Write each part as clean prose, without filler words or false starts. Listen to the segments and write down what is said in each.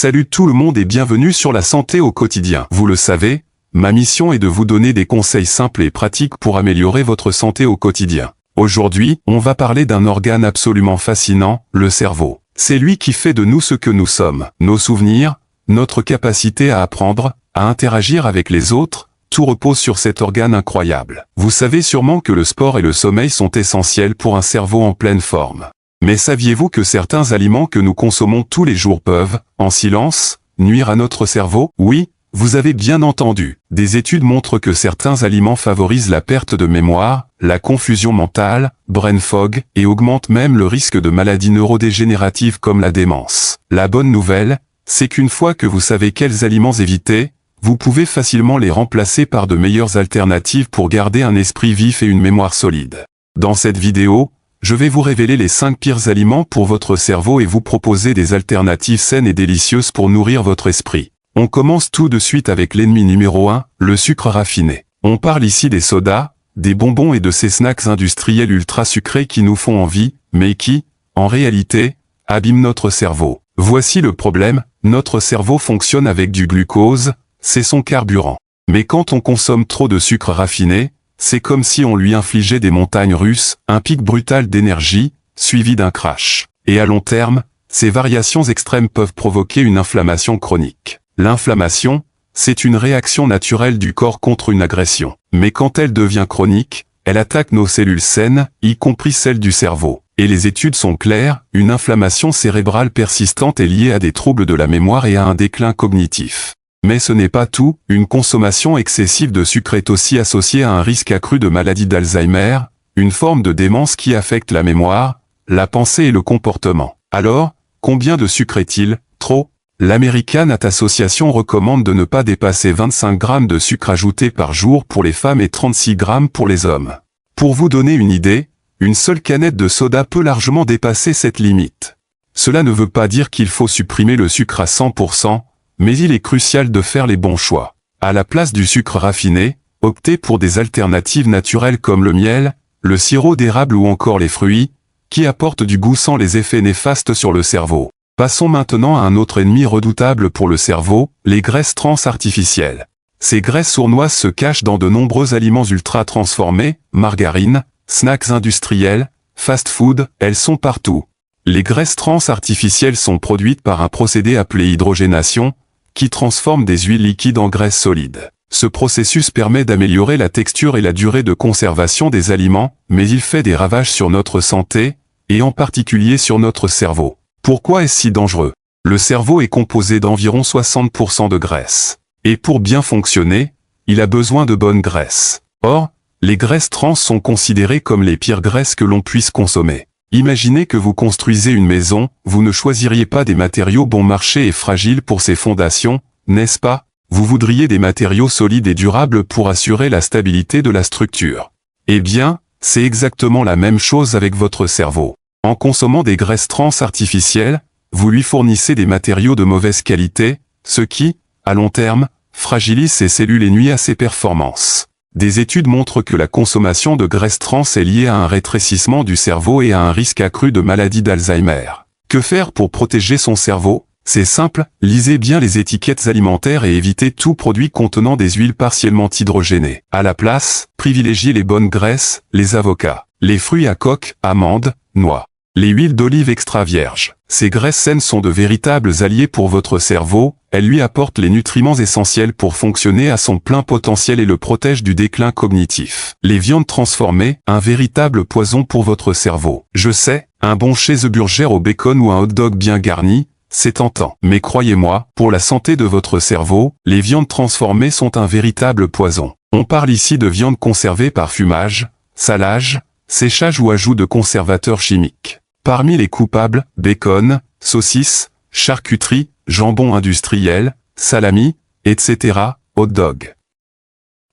Salut tout le monde et bienvenue sur la santé au quotidien. Vous le savez, ma mission est de vous donner des conseils simples et pratiques pour améliorer votre santé au quotidien. Aujourd'hui, on va parler d'un organe absolument fascinant, le cerveau. C'est lui qui fait de nous ce que nous sommes. Nos souvenirs, notre capacité à apprendre, à interagir avec les autres, tout repose sur cet organe incroyable. Vous savez sûrement que le sport et le sommeil sont essentiels pour un cerveau en pleine forme. Mais saviez-vous que certains aliments que nous consommons tous les jours peuvent, en silence, nuire à notre cerveau? Oui, vous avez bien entendu. Des études montrent que certains aliments favorisent la perte de mémoire, la confusion mentale, brain fog, et augmentent même le risque de maladies neurodégénératives comme la démence. La bonne nouvelle, c'est qu'une fois que vous savez quels aliments éviter, vous pouvez facilement les remplacer par de meilleures alternatives pour garder un esprit vif et une mémoire solide. Dans cette vidéo, je vais vous révéler les 5 pires aliments pour votre cerveau et vous proposer des alternatives saines et délicieuses pour nourrir votre esprit. On commence tout de suite avec l'ennemi numéro 1, le sucre raffiné. On parle ici des sodas, des bonbons et de ces snacks industriels ultra sucrés qui nous font envie, mais qui, en réalité, abîment notre cerveau. Voici le problème, notre cerveau fonctionne avec du glucose, c'est son carburant. Mais quand on consomme trop de sucre raffiné, c'est comme si on lui infligeait des montagnes russes, un pic brutal d'énergie, suivi d'un crash. Et à long terme, ces variations extrêmes peuvent provoquer une inflammation chronique. L'inflammation, c'est une réaction naturelle du corps contre une agression. Mais quand elle devient chronique, elle attaque nos cellules saines, y compris celles du cerveau. Et les études sont claires, une inflammation cérébrale persistante est liée à des troubles de la mémoire et à un déclin cognitif. Mais ce n'est pas tout, une consommation excessive de sucre est aussi associée à un risque accru de maladie d'Alzheimer, une forme de démence qui affecte la mémoire, la pensée et le comportement. Alors, combien de sucre est-il? Trop? L'American Heart Association recommande de ne pas dépasser 25 grammes de sucre ajouté par jour pour les femmes et 36 grammes pour les hommes. Pour vous donner une idée, une seule canette de soda peut largement dépasser cette limite. Cela ne veut pas dire qu'il faut supprimer le sucre à 100%, mais il est crucial de faire les bons choix. À la place du sucre raffiné, optez pour des alternatives naturelles comme le miel, le sirop d'érable ou encore les fruits, qui apportent du goût sans les effets néfastes sur le cerveau. Passons maintenant à un autre ennemi redoutable pour le cerveau, les graisses trans artificielles. Ces graisses sournoises se cachent dans de nombreux aliments ultra transformés, margarine, snacks industriels, fast-food, elles sont partout. Les graisses trans artificielles sont produites par un procédé appelé hydrogénation, qui transforme des huiles liquides en graisses solides. Ce processus permet d'améliorer la texture et la durée de conservation des aliments, mais il fait des ravages sur notre santé, et en particulier sur notre cerveau. Pourquoi est-ce si dangereux? Le cerveau est composé d'environ 60% de graisse. Et pour bien fonctionner, il a besoin de bonnes graisses. Or, les graisses trans sont considérées comme les pires graisses que l'on puisse consommer. Imaginez que vous construisez une maison, vous ne choisiriez pas des matériaux bon marché et fragiles pour ses fondations, n'est-ce pas? Vous voudriez des matériaux solides et durables pour assurer la stabilité de la structure. Eh bien, c'est exactement la même chose avec votre cerveau. En consommant des graisses trans artificielles, vous lui fournissez des matériaux de mauvaise qualité, ce qui, à long terme, fragilise ses cellules et nuit à ses performances. Des études montrent que la consommation de graisses trans est liée à un rétrécissement du cerveau et à un risque accru de maladie d'Alzheimer. Que faire pour protéger son cerveau? C'est simple, lisez bien les étiquettes alimentaires et évitez tout produit contenant des huiles partiellement hydrogénées. À la place, privilégiez les bonnes graisses, les avocats, les fruits à coque, amandes, noix. Les huiles d'olive extra vierges. Ces graisses saines sont de véritables alliés pour votre cerveau, elles lui apportent les nutriments essentiels pour fonctionner à son plein potentiel et le protègent du déclin cognitif. Les viandes transformées, un véritable poison pour votre cerveau. Je sais, un bon cheeseburger au bacon ou un hot dog bien garni, c'est tentant. Mais croyez-moi, pour la santé de votre cerveau, les viandes transformées sont un véritable poison. On parle ici de viande conservée par fumage, salage, séchage ou ajout de conservateurs chimiques. Parmi les coupables, bacon, saucisses, charcuterie, jambon industriel, salami, etc., hot dog.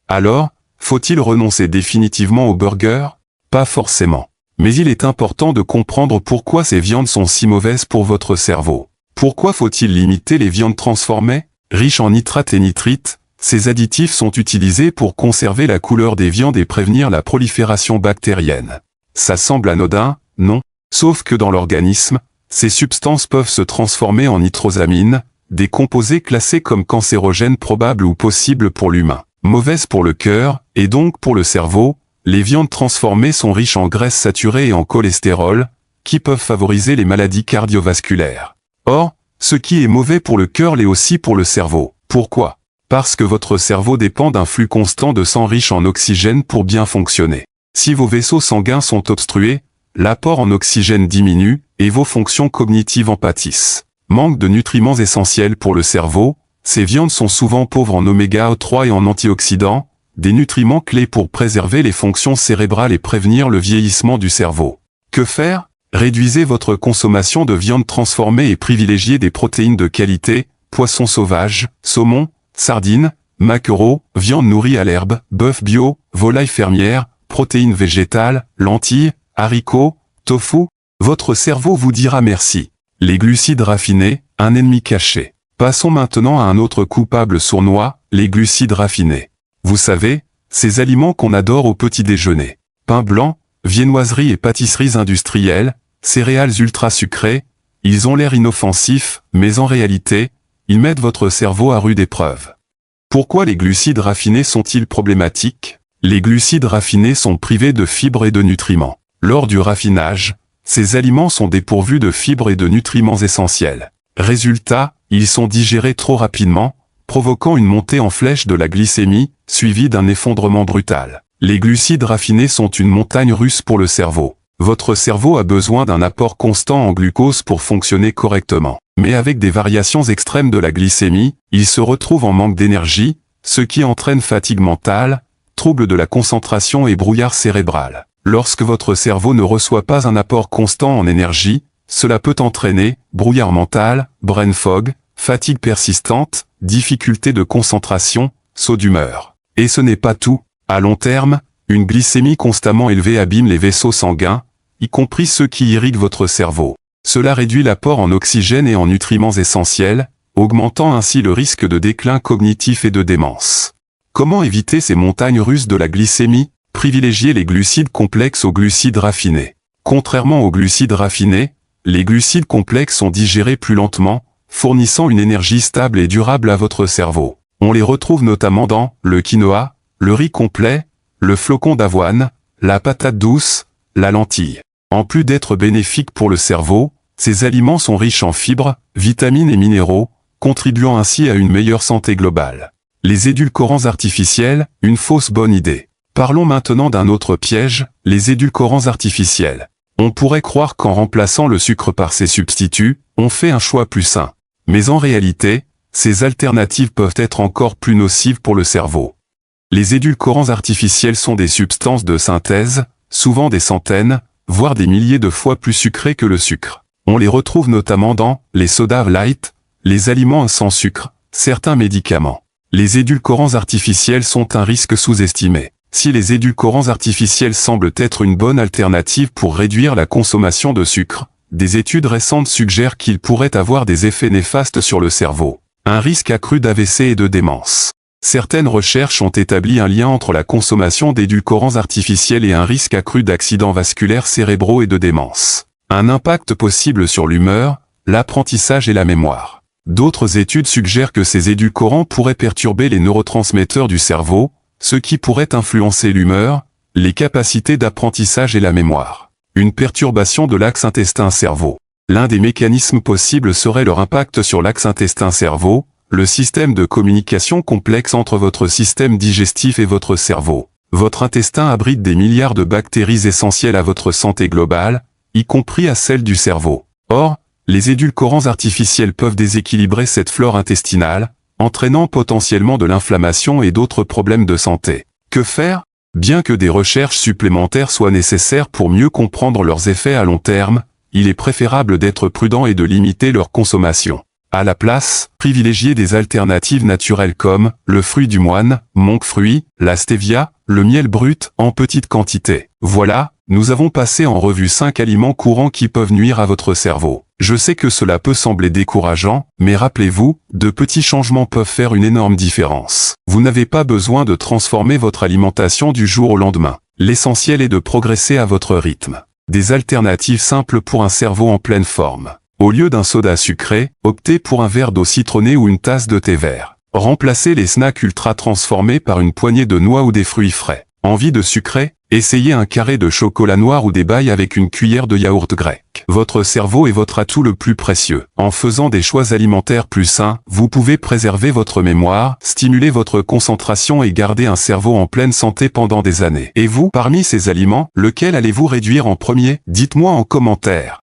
Alors, faut-il renoncer définitivement au burger? Pas forcément. Mais il est important de comprendre pourquoi ces viandes sont si mauvaises pour votre cerveau. Pourquoi faut-il limiter les viandes transformées? Riches en nitrates et nitrites, ces additifs sont utilisés pour conserver la couleur des viandes et prévenir la prolifération bactérienne. Ça semble anodin, non? Sauf que dans l'organisme, ces substances peuvent se transformer en nitrosamine, des composés classés comme cancérogènes probables ou possibles pour l'humain, mauvaises pour le cœur, et donc pour le cerveau. Les viandes transformées sont riches en graisses saturées et en cholestérol, qui peuvent favoriser les maladies cardiovasculaires. Or, ce qui est mauvais pour le cœur l'est aussi pour le cerveau. Pourquoi? Parce que votre cerveau dépend d'un flux constant de sang riche en oxygène pour bien fonctionner. Si vos vaisseaux sanguins sont obstrués, l'apport en oxygène diminue, et vos fonctions cognitives en pâtissent. Manque de nutriments essentiels pour le cerveau, ces viandes sont souvent pauvres en oméga 3 et en antioxydants, des nutriments clés pour préserver les fonctions cérébrales et prévenir le vieillissement du cerveau. Que faire? Réduisez votre consommation de viande transformée et privilégiez des protéines de qualité, poissons sauvages, saumon, sardines, maquereaux, viande nourrie à l'herbe, bœuf bio, volaille fermière, protéines végétales, lentilles, haricots, tofu. Votre cerveau vous dira merci. Les glucides raffinés, un ennemi caché. Passons maintenant à un autre coupable sournois, les glucides raffinés. Vous savez, ces aliments qu'on adore au petit déjeuner. Pain blanc, viennoiseries et pâtisseries industrielles, céréales ultra sucrées, ils ont l'air inoffensifs, mais en réalité, ils mettent votre cerveau à rude épreuve. Pourquoi les glucides raffinés sont-ils problématiques? Les glucides raffinés sont privés de fibres et de nutriments. Lors du raffinage, ces aliments sont dépourvus de fibres et de nutriments essentiels. Résultat, ils sont digérés trop rapidement, provoquant une montée en flèche de la glycémie, suivie d'un effondrement brutal. Les glucides raffinés sont une montagne russe pour le cerveau. Votre cerveau a besoin d'un apport constant en glucose pour fonctionner correctement. Mais avec des variations extrêmes de la glycémie, il se retrouve en manque d'énergie, ce qui entraîne fatigue mentale, troubles de la concentration et brouillard cérébral. Lorsque votre cerveau ne reçoit pas un apport constant en énergie, cela peut entraîner brouillard mental, brain fog, fatigue persistante, difficulté de concentration, saut d'humeur. Et ce n'est pas tout. À long terme, une glycémie constamment élevée abîme les vaisseaux sanguins, y compris ceux qui irriguent votre cerveau. Cela réduit l'apport en oxygène et en nutriments essentiels, augmentant ainsi le risque de déclin cognitif et de démence. Comment éviter ces montagnes russes de la glycémie? Privilégiez les glucides complexes aux glucides raffinés. Contrairement aux glucides raffinés, les glucides complexes sont digérés plus lentement, fournissant une énergie stable et durable à votre cerveau. On les retrouve notamment dans le quinoa, le riz complet, le flocon d'avoine, la patate douce, la lentille. En plus d'être bénéfiques pour le cerveau, ces aliments sont riches en fibres, vitamines et minéraux, contribuant ainsi à une meilleure santé globale. Les édulcorants artificiels, une fausse bonne idée. Parlons maintenant d'un autre piège, les édulcorants artificiels. On pourrait croire qu'en remplaçant le sucre par ces substituts, on fait un choix plus sain. Mais en réalité, ces alternatives peuvent être encore plus nocives pour le cerveau. Les édulcorants artificiels sont des substances de synthèse, souvent des centaines, voire des milliers de fois plus sucrées que le sucre. On les retrouve notamment dans les sodas light, les aliments sans sucre, certains médicaments. Les édulcorants artificiels sont un risque sous-estimé. Si les édulcorants artificiels semblent être une bonne alternative pour réduire la consommation de sucre, des études récentes suggèrent qu'ils pourraient avoir des effets néfastes sur le cerveau. Un risque accru d'AVC et de démence. Certaines recherches ont établi un lien entre la consommation d'édulcorants artificiels et un risque accru d'accidents vasculaires cérébraux et de démence. Un impact possible sur l'humeur, l'apprentissage et la mémoire. D'autres études suggèrent que ces édulcorants pourraient perturber les neurotransmetteurs du cerveau, ce qui pourrait influencer l'humeur, les capacités d'apprentissage et la mémoire. Une perturbation de l'axe intestin-cerveau. L'un des mécanismes possibles serait leur impact sur l'axe intestin-cerveau, le système de communication complexe entre votre système digestif et votre cerveau. Votre intestin abrite des milliards de bactéries essentielles à votre santé globale, y compris à celle du cerveau. Or, les édulcorants artificiels peuvent déséquilibrer cette flore intestinale, entraînant potentiellement de l'inflammation et d'autres problèmes de santé. Que faire? Bien que des recherches supplémentaires soient nécessaires pour mieux comprendre leurs effets à long terme, il est préférable d'être prudent et de limiter leur consommation. À la place, privilégiez des alternatives naturelles comme le fruit du moine, monk fruit, la stevia, le miel brut en petite quantité. Voilà, nous avons passé en revue 5 aliments courants qui peuvent nuire à votre cerveau. Je sais que cela peut sembler décourageant, mais rappelez-vous, de petits changements peuvent faire une énorme différence. Vous n'avez pas besoin de transformer votre alimentation du jour au lendemain. L'essentiel est de progresser à votre rythme. Des alternatives simples pour un cerveau en pleine forme. Au lieu d'un soda sucré, optez pour un verre d'eau citronnée ou une tasse de thé vert. Remplacez les snacks ultra transformés par une poignée de noix ou des fruits frais. Envie de sucré? Essayez un carré de chocolat noir ou des bailles avec une cuillère de yaourt grec. Votre cerveau est votre atout le plus précieux. En faisant des choix alimentaires plus sains, vous pouvez préserver votre mémoire, stimuler votre concentration et garder un cerveau en pleine santé pendant des années. Et vous, parmi ces aliments, lequel allez-vous réduire en premier? Dites-moi en commentaire.